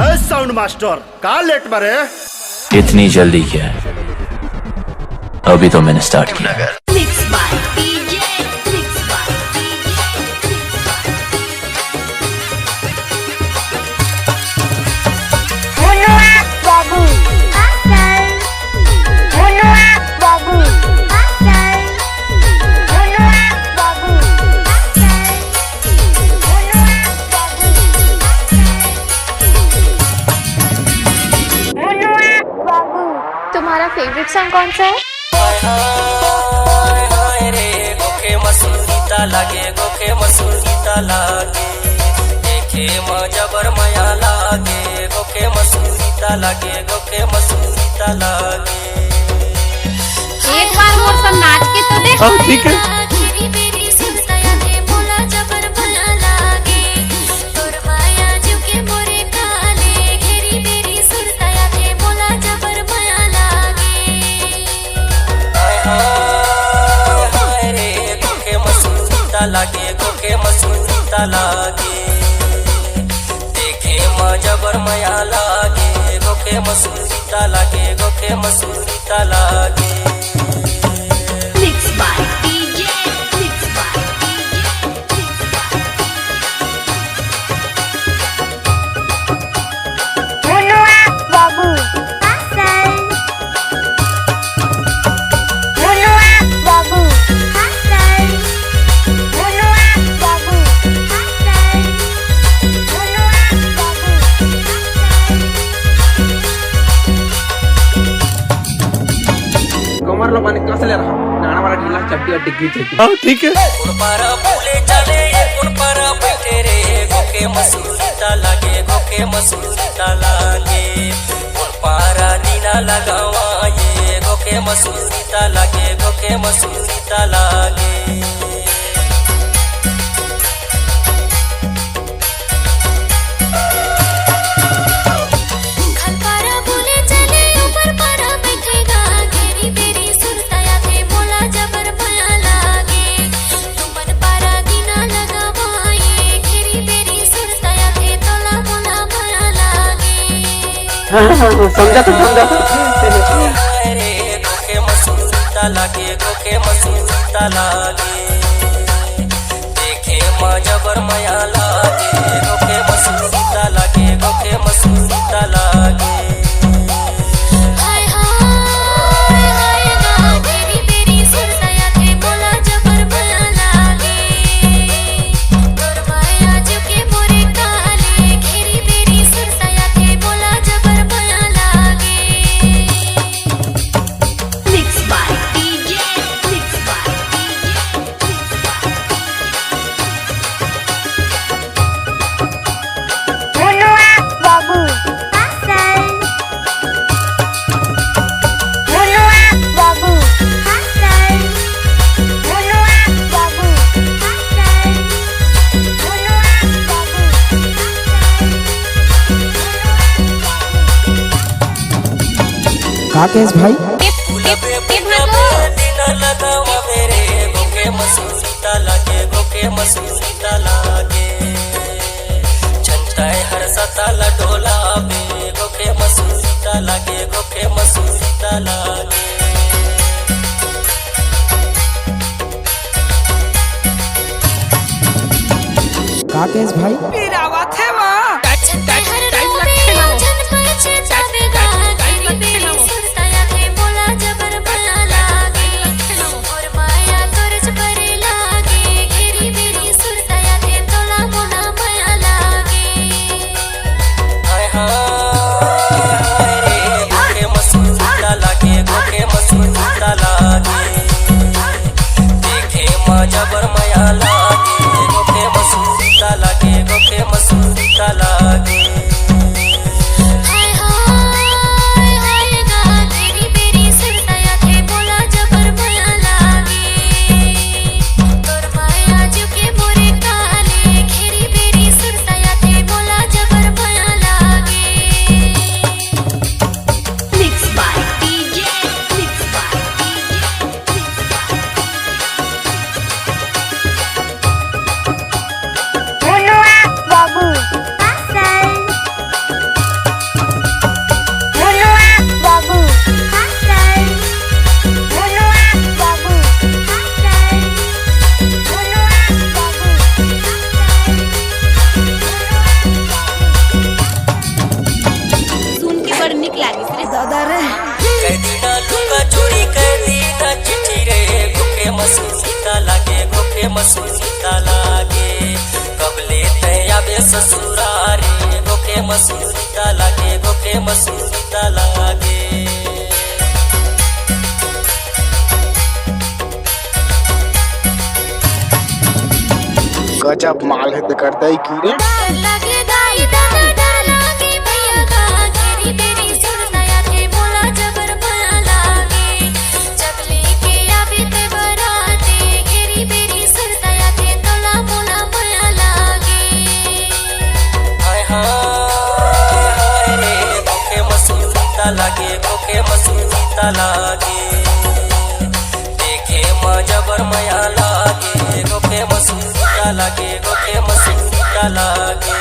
Sound master का late बारे? इतनी जल्दी क्या है? अभी तो मैंने स्टार्ट किया। तुम्हारा फेवरेट सॉन्ग कौन सा है? गोखे मसूरीता लागे, गोखे मसूरीता लागे, देखे जबर मया लागे, गोखे मसूरीता लागे, गोखे मसूरीता लागे। एक बार वो सब नाच के तो देख। हाँ ठीक है। लागे गोखे मसूरीता लागे, देखे जबर मया लागे, गोखे मसूरीता लागे, गोखे मसूरीता लागे। लोग क्लास ले रहा नाना वाला ढीला चट्टी और डिग्गी चट्टी। हाँ ठीक है। कौन पारा फूले चले, कौन पारा बैठे रे, गोखे मसूरीता लागे, गोखे मसूरीता लागे, कौन पारा दीना लगावा ये, गोखे मसूरीता लागे, गोखे मसूरीता लागे। समझा तो समझा। गोखे मसूरीता लागे, गोखे मसूरीता लागे, देखे जबर मया लागे, गोखे मसूरीता लागे, गोखे मसूरीता लागे। काकेश भाई गोखे मसूरीता लागे, गोखे मसूरीता लागे, छंटाए हर सताला डोला बे, गोखे मसूरीता लागे, गोखे मसूरीता लागे। काकेश भाई जबर मया लागे, गोखे मसूरीता लागे, गोखे मसूरीता लागे कबले तयाबे ससुरारे गोके मसूरीता लागे गोके मसूरीता लागे गजब माल है तो करता ही की रे लगे दाई दादा डर लागे भैया का घेरी बेरी सुरताया के बोला जबर भया लागे जब लेके आवे ते बराते घेरी बेरी सुरताया के तोला बोला भया लागे हाय हाय रे गोके मसूरीता लागे गोके मसूरीता लागे देखे माँ जबर मया लागे गोके मसूरीता लागे गोके मसूरीता लागे